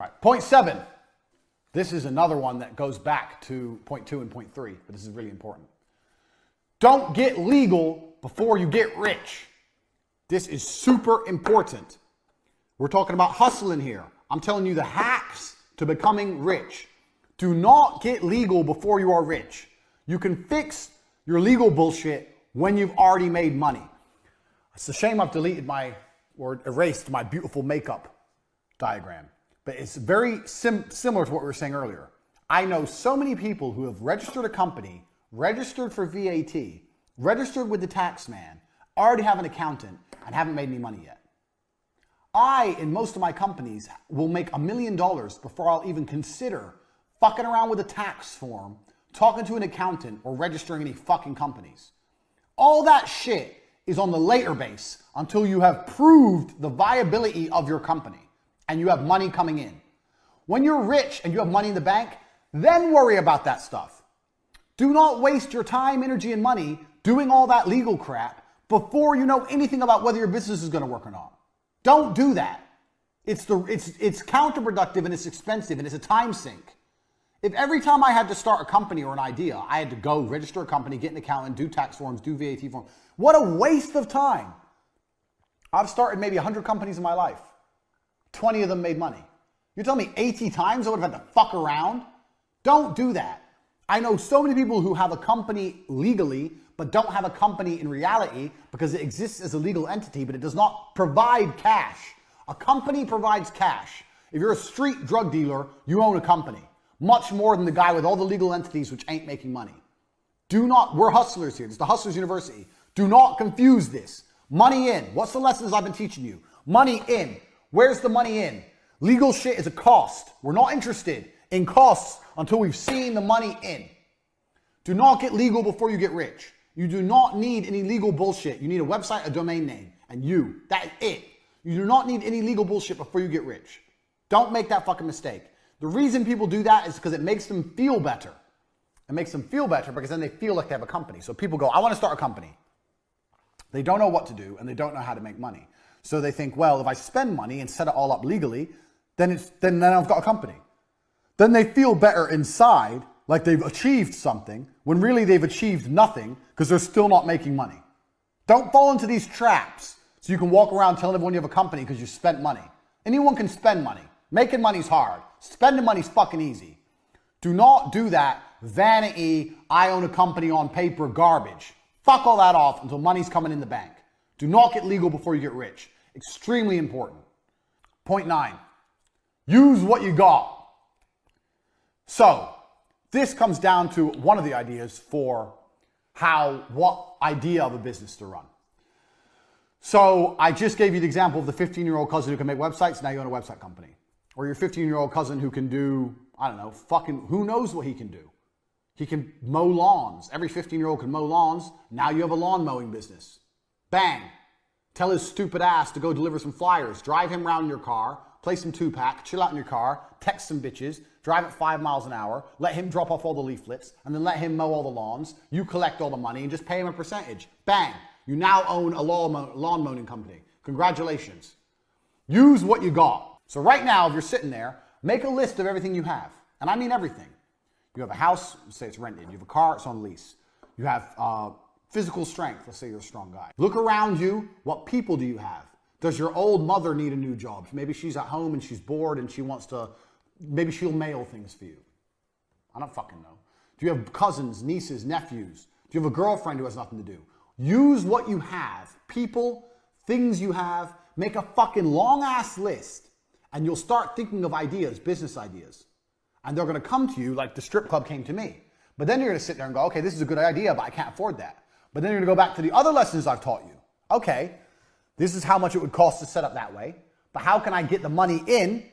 Right, point 7. This is another one that goes back to point 2 and point 3, but this is really important. Don't get legal before you get rich. This is super important. We're talking about hustling here. I'm telling you the hacks to becoming rich. Do not get legal before you are rich. You can fix your legal bullshit when you've already made money. It's a shame I've deleted or erased my beautiful makeup diagram. But it's very similar to what we were saying earlier. I know so many people who have registered a company, registered for VAT, registered with the tax man, already have an accountant, and haven't made any money yet. In most of my companies, will make $1 million before I'll even consider fucking around with a tax form, talking to an accountant, or registering any fucking companies. All that shit is on the later base until you have proved the viability of your company and you have money coming in. When you're rich and you have money in the bank, then worry about that stuff. Do not waste your time, energy, and money doing all that legal crap before you know anything about whether your business is going to work or not. Don't do that. It's counterproductive and it's expensive and it's a time sink. If every time I had to start a company or an idea, I had to go register a company, get an accountant, do tax forms, do VAT forms, what a waste of time. I've started maybe 100 companies in my life. 20 of them made money. You're telling me 80 times I would have had to fuck around? Don't do that. I know so many people who have a company legally, but don't have a company in reality because it exists as a legal entity, but it does not provide cash. A company provides cash. If you're a street drug dealer, you own a company. Much more than the guy with all the legal entities which ain't making money. We're hustlers here. It's the Hustlers University. Do not confuse this. Money in. What's the lessons I've been teaching you? Money in. Where's the money in? Legal shit is a cost. We're not interested in costs until we've seen the money in. Do not get legal before you get rich. You do not need any legal bullshit. You need a website, a domain name, and that's it. You do not need any legal bullshit before you get rich. Don't make that fucking mistake. The reason people do that is because it makes them feel better. It makes them feel better because then they feel like they have a company. So people go, I want to start a company. They don't know what to do and they don't know how to make money. So they think, well, if I spend money and set it all up legally, then I've got a company. Then they feel better inside, like they've achieved something, when really they've achieved nothing because they're still not making money. Don't fall into these traps so you can walk around telling everyone you have a company because you spent money. Anyone can spend money. Making money's hard. Spending money's fucking easy. Do not do that vanity, I own a company on paper garbage. Fuck all that off until money's coming in the bank. Do not get legal before you get rich. Extremely important. Point 9. Use what you got. So, this comes down to one of the ideas for what idea of a business to run. So, I just gave you the example of the 15-year-old cousin who can make websites. Now you own a website company. Or your 15-year-old cousin who can do, I don't know, who knows what he can do. He can mow lawns. Every 15-year-old can mow lawns. Now you have a lawn mowing business. Bang. Tell his stupid ass to go deliver some flyers. Drive him around in your car. Play some 2-pack. Chill out in your car. Text some bitches. Drive at 5 miles an hour. Let him drop off all the leaflets. And then let him mow all the lawns. You collect all the money and just pay him a percentage. Bang. You now own a lawn mowing company. Congratulations. Use what you got. So right now, if you're sitting there, make a list of everything you have. And I mean everything. You have a house, say it's rented. You have a car, it's on lease. You have physical strength, let's say you're a strong guy. Look around you, what people do you have? Does your old mother need a new job? Maybe she's at home and she's bored and she wants to, maybe she'll mail things for you. I don't fucking know. Do you have cousins, nieces, nephews? Do you have a girlfriend who has nothing to do? Use what you have. People, things you have. Make a fucking long ass list. And you'll start thinking of ideas, business ideas. And they're going to come to you like the strip club came to me. But then you're going to sit there and go, okay, this is a good idea, but I can't afford that. But then you're going to go back to the other lessons I've taught you. Okay, this is how much it would cost to set up that way. But how can I get the money in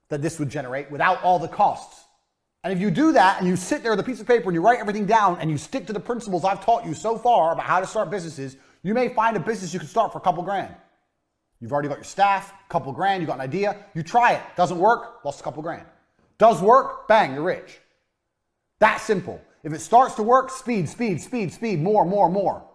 that this would generate without all the costs? And if you do that and you sit there with a piece of paper and you write everything down and you stick to the principles I've taught you so far about how to start businesses, you may find a business you can start for a couple grand. You've already got your staff, a couple grand, you got an idea, you try it. Doesn't work, lost a couple grand. Does work, bang, you're rich. That simple. If it starts to work, speed, more.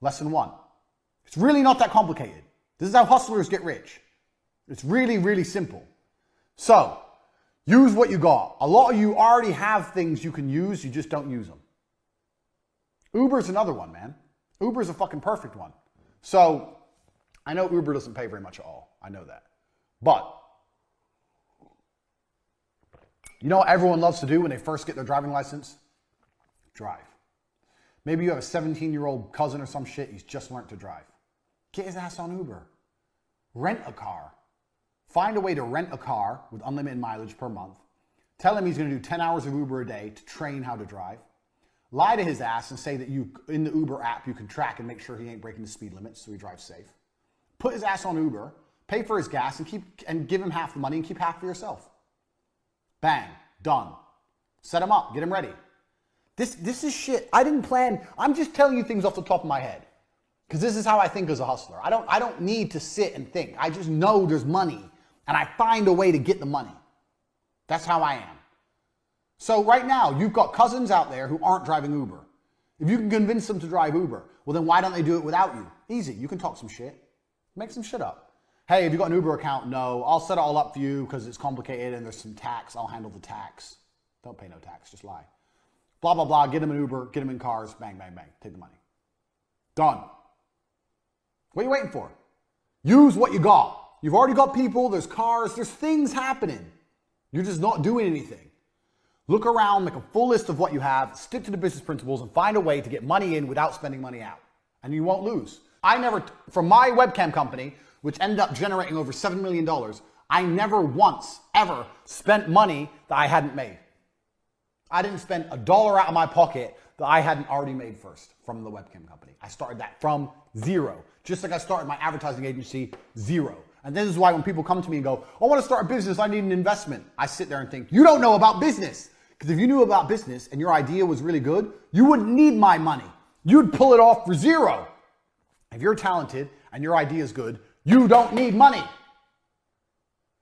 Lesson 1. It's really not that complicated. This is how hustlers get rich. It's really, really simple. So, use what you got. A lot of you already have things you can use, you just don't use them. Uber's another one, man. Uber's a fucking perfect one. So, I know Uber doesn't pay very much at all. I know that. But, you know what everyone loves to do when they first get their driving license? Drive. Maybe you have a 17-year-old cousin or some shit, he's just learned to drive. Get his ass on Uber. Rent a car. Find a way to rent a car with unlimited mileage per month. Tell him he's going to do 10 hours of Uber a day to train how to drive. Lie to his ass and say that in the Uber app, you can track and make sure he ain't breaking the speed limits so he drives safe. Put his ass on Uber, pay for his gas, and give him half the money and keep half for yourself. Bang. Done. Set him up. Get him ready. This is shit. I didn't plan. I'm just telling you things off the top of my head. Because this is how I think as a hustler. I don't need to sit and think. I just know there's money. And I find a way to get the money. That's how I am. So right now, you've got cousins out there who aren't driving Uber. If you can convince them to drive Uber, well then why don't they do it without you? Easy. You can talk some shit. Make some shit up. Hey, have you got an Uber account? No. I'll set it all up for you because it's complicated and there's some tax. I'll handle the tax. Don't pay no tax. Just lie. Blah, blah, blah. Get them an Uber. Get them in cars. Bang, bang, bang. Take the money. Done. What are you waiting for? Use what you got. You've already got people. There's cars. There's things happening. You're just not doing anything. Look around. Make a full list of what you have. Stick to the business principles and find a way to get money in without spending money out. And you won't lose. From my webcam company, which ended up generating over $7 million, I never once, ever spent money that I hadn't made. I didn't spend $1 out of my pocket that I hadn't already made first from the webcam company. I started that from zero. Just like I started my advertising agency, zero. And this is why when people come to me and go, I want to start a business, I need an investment. I sit there and think, you don't know about business. Because if you knew about business and your idea was really good, you wouldn't need my money. You'd pull it off for zero. If you're talented and your idea is good, you don't need money.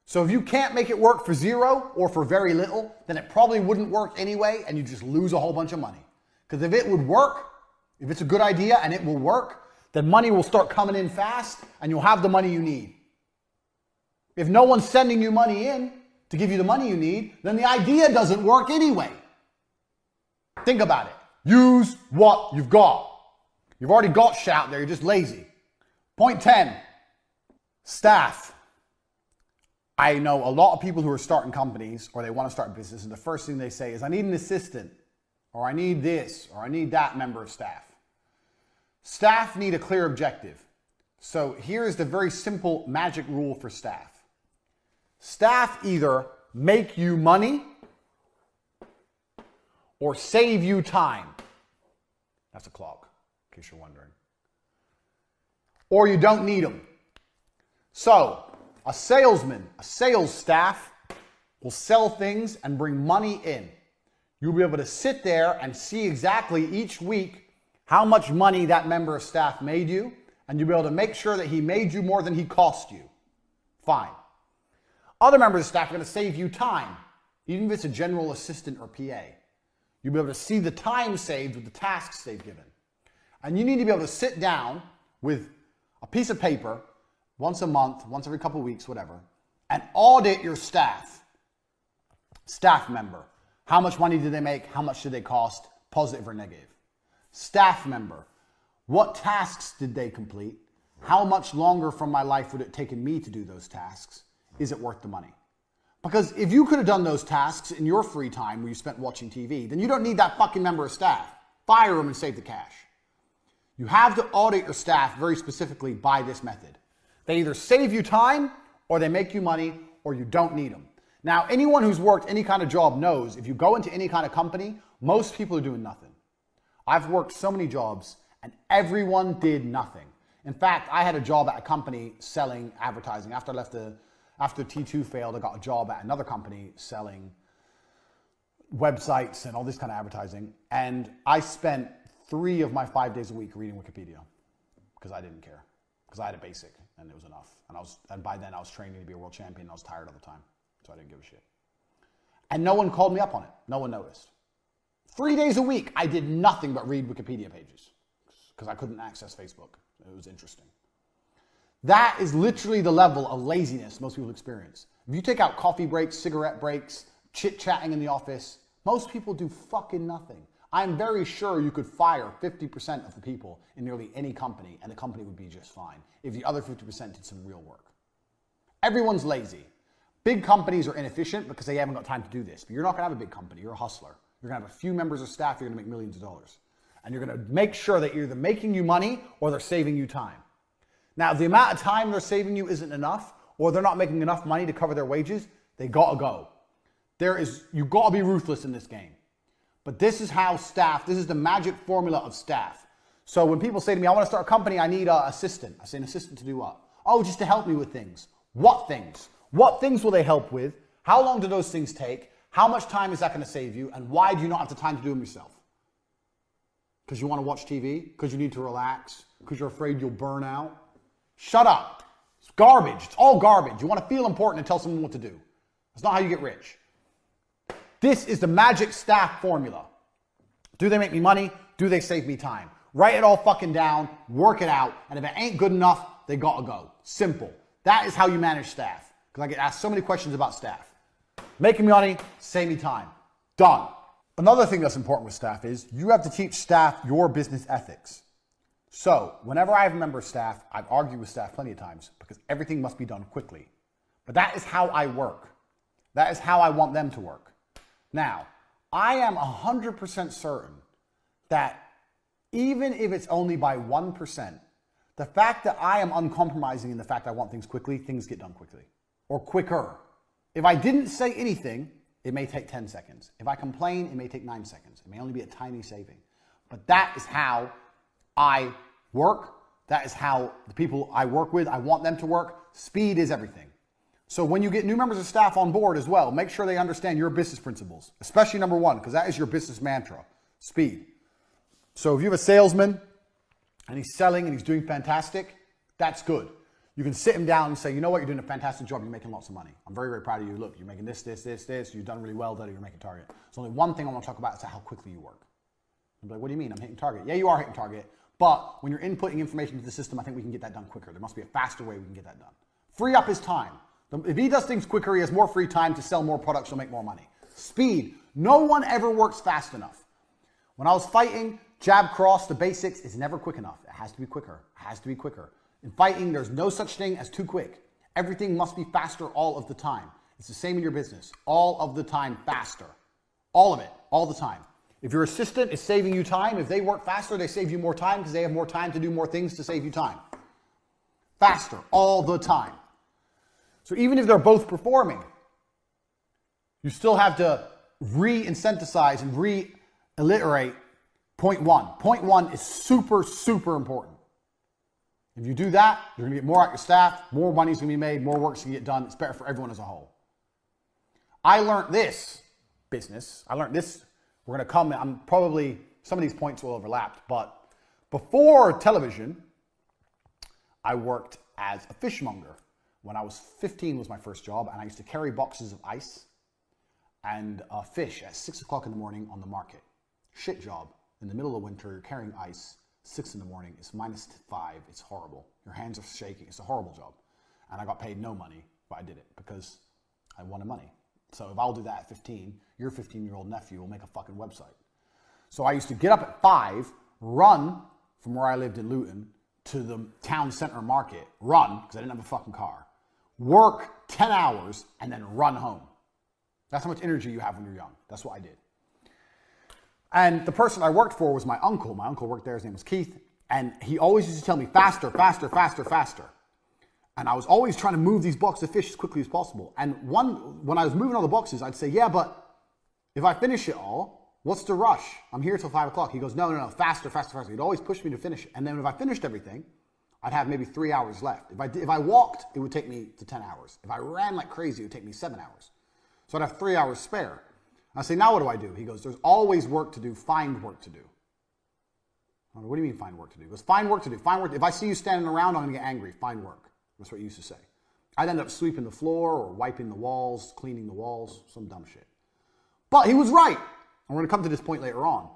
So if you can't make it work for zero or for very little, then it probably wouldn't work anyway and you just lose a whole bunch of money. Because if it would work, if it's a good idea and it will work, then money will start coming in fast and you'll have the money you need. If no one's sending you money in to give you the money you need, then the idea doesn't work anyway. Think about it. Use what you've got. You've already got shit out there, you're just lazy. Point 10, staff. I know a lot of people who are starting companies or they want to start business and the first thing they say is, I need an assistant, or I need this, or I need that member of staff. Staff need a clear objective. So here's the very simple magic rule for staff. Staff either make you money or save you time. That's a clock, in case you're wondering. Or you don't need them. So, a salesman, a sales staff will sell things and bring money in. You'll be able to sit there and see exactly each week how much money that member of staff made you, and you'll be able to make sure that he made you more than he cost you. Fine. Other members of staff are going to save you time, even if it's a general assistant or PA. You'll be able to see the time saved with the tasks they've given. And you need to be able to sit down with a piece of paper once a month, once every couple of weeks, whatever, and audit your staff. Staff member. How much money did they make? How much did they cost? Positive or negative. Staff member. What tasks did they complete? How much longer from my life would it take me to do those tasks? Is it worth the money? Because if you could have done those tasks in your free time where you spent watching TV, then you don't need that fucking member of staff. Fire them and save the cash. You have to audit your staff very specifically by this method. They either save you time, or they make you money, or you don't need them. Now, anyone who's worked any kind of job knows if you go into any kind of company, most people are doing nothing. I've worked so many jobs, and everyone did nothing. In fact, I had a job at a company selling advertising. After T2 failed, I got a job at another company selling websites and all this kind of advertising. And I spent 3 of my 5 days a week reading Wikipedia because I didn't care. Because I had a basic and it was enough. And by then I was training to be a world champion and I was tired all the time. So I didn't give a shit. And no one called me up on it. No one noticed. 3 days a week, I did nothing but read Wikipedia pages because I couldn't access Facebook. It was interesting. That is literally the level of laziness most people experience. If you take out coffee breaks, cigarette breaks, chit-chatting in the office, most people do fucking nothing. I'm very sure you could fire 50% of the people in nearly any company and the company would be just fine if the other 50% did some real work. Everyone's lazy. Big companies are inefficient because they haven't got time to do this. But you're not going to have a big company. You're a hustler. You're going to have a few members of staff. You're going to make millions of dollars. And you're going to make sure that you're either making you money or they're saving you time. Now, if the amount of time they're saving you isn't enough or they're not making enough money to cover their wages, they got to go. You've got to be ruthless in this game. But this is how staff, this is the magic formula of staff. So when people say to me, I want to start a company, I need an assistant. I say, an assistant to do what? Oh, just to help me with things. What things? What things will they help with? How long do those things take? How much time is that going to save you? And why do you not have the time to do them yourself? Because you want to watch TV? Because you need to relax? Because you're afraid you'll burn out? Shut up. It's garbage. It's all garbage. You want to feel important and tell someone what to do. That's not how you get rich. This is the magic staff formula. Do they make me money? Do they save me time? Write it all fucking down, work it out, and if it ain't good enough, they gotta go. Simple. That is how you manage staff. Because I get asked so many questions about staff. Making me money, save me time. Done. Another thing that's important with staff is you have to teach staff your business ethics. So whenever I have a member of staff, I've argued with staff plenty of times because everything must be done quickly. But that is how I work. That is how I want them to work. Now, I am 100% certain that even if it's only by 1%, the fact that I am uncompromising in the fact I want things quickly, things get done quickly or quicker. If I didn't say anything, it may take 10 seconds. If I complain, it may take 9 seconds. It may only be a tiny saving. But that is how I work. That is how the people I work with, I want them to work. Speed is everything. So when you get new members of staff on board as well, make sure they understand your business principles, especially number one, because that is your business mantra, speed. So if you have a salesman and he's selling and he's doing fantastic, that's good. You can sit him down and say, you know what, you're doing a fantastic job, you're making lots of money. I'm very, very proud of you. Look, you're making this, you've done really well, you're making target. There's only one thing I want to talk about is how quickly you work. I'm like, what do you mean? I'm hitting target. Yeah, you are hitting target, but when you're inputting information into the system, I think we can get that done quicker. There must be a faster way we can get that done. Free up his time. If he does things quicker, he has more free time to sell more products, he'll make more money. Speed. No one ever works fast enough. When I was fighting, jab cross, the basics is never quick enough. It has to be quicker. It has to be quicker. In fighting, there's no such thing as too quick. Everything must be faster all of the time. It's the same in your business. All of the time faster. All of it. All the time. If your assistant is saving you time, if they work faster, they save you more time because they have more time to do more things to save you time. Faster. All the time. So even if they're both performing, you still have to re-incentivize and re-alliterate point one. Point one is super, super important. If you do that, you're going to get more out of your staff, more money's going to be made, more work's going to get done. It's better for everyone as a whole. I learned this business. I learned this. We're going to come, I'm probably, some of these points will overlap, but before television, I worked as a fishmonger. When I was 15 was my first job, and I used to carry boxes of ice and fish at 6 o'clock in the morning on the market. Shit job. In the middle of winter, you're carrying ice, 6 in the morning, it's -5, it's horrible. Your hands are shaking, it's a horrible job. And I got paid no money, but I did it because I wanted money. So if I'll do that at 15, your 15-year-old nephew will make a fucking website. So I used to get up at 5, run from where I lived in Luton to the town center market, run, because I didn't have a fucking car, work 10 hours, and then run home. That's how much energy you have when you're young. That's what I did. And the person I worked for was my uncle. My uncle worked there. His name was Keith. And he always used to tell me, faster, faster, faster, faster. And I was always trying to move these boxes of fish as quickly as possible. And when I was moving all the boxes, I'd say, yeah, but if I finish it all, what's the rush? I'm here till 5 o'clock. He goes, no, faster, faster, faster. He'd always push me to finish it. And then if I finished everything, I'd have maybe 3 hours left. If I walked, it would take me to 10 hours. If I ran like crazy, it would take me 7 hours. So I'd have 3 hours spare. I say, now what do I do? He goes, there's always work to do. Find work to do. I go, what do you mean find work to do? He goes, find work to do. Find work. If I see you standing around, I'm going to get angry. Find work. That's what he used to say. I'd end up sweeping the floor or wiping the walls, cleaning the walls, some dumb shit. But he was right. And we're going to come to this point later on.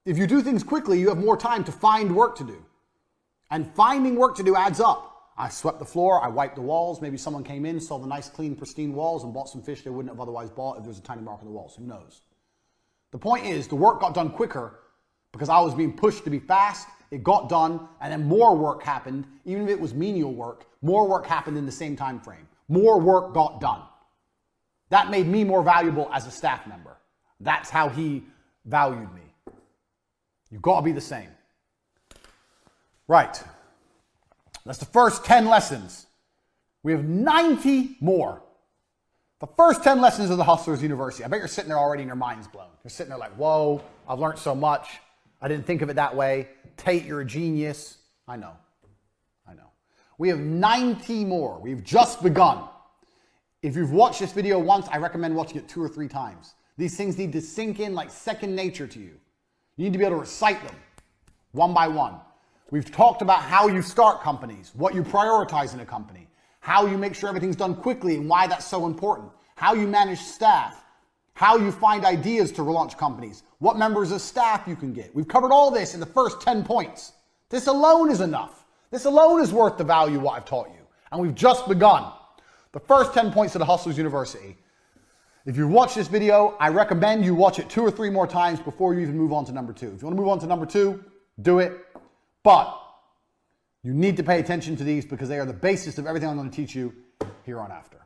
If you do things quickly, you have more time to find work to do. And finding work to do adds up. I swept the floor, I wiped the walls. Maybe someone came in, saw the nice, clean, pristine walls and bought some fish they wouldn't have otherwise bought if there was a tiny mark on the walls. Who knows? The point is, the work got done quicker because I was being pushed to be fast. It got done, and then more work happened. Even if it was menial work, more work happened in the same time frame. More work got done. That made me more valuable as a staff member. That's how he valued me. You've got to be the same. Right. That's the first 10 lessons. We have 90 more. The first 10 lessons of the Hustlers University. I bet you're sitting there already and your mind's blown. You're sitting there like, whoa, I've learned so much. I didn't think of it that way. Tate, you're a genius. I know. We have 90 more. We've just begun. If you've watched this video once, I recommend watching it 2 or 3 times. These things need to sink in like second nature to you. You need to be able to recite them one by one. We've talked about how you start companies, what you prioritize in a company, how you make sure everything's done quickly and why that's so important, how you manage staff, how you find ideas to launch companies, what members of staff you can get. We've covered all this in the first 10 points. This alone is enough. This alone is worth the value of what I've taught you. And we've just begun. The first 10 points of the Hustlers University. If you watch this video, I recommend you watch it 2 or 3 more times before you even move on to number 2. If you want to move on to number 2, do it. But you need to pay attention to these because they are the basis of everything I'm going to teach you here on after.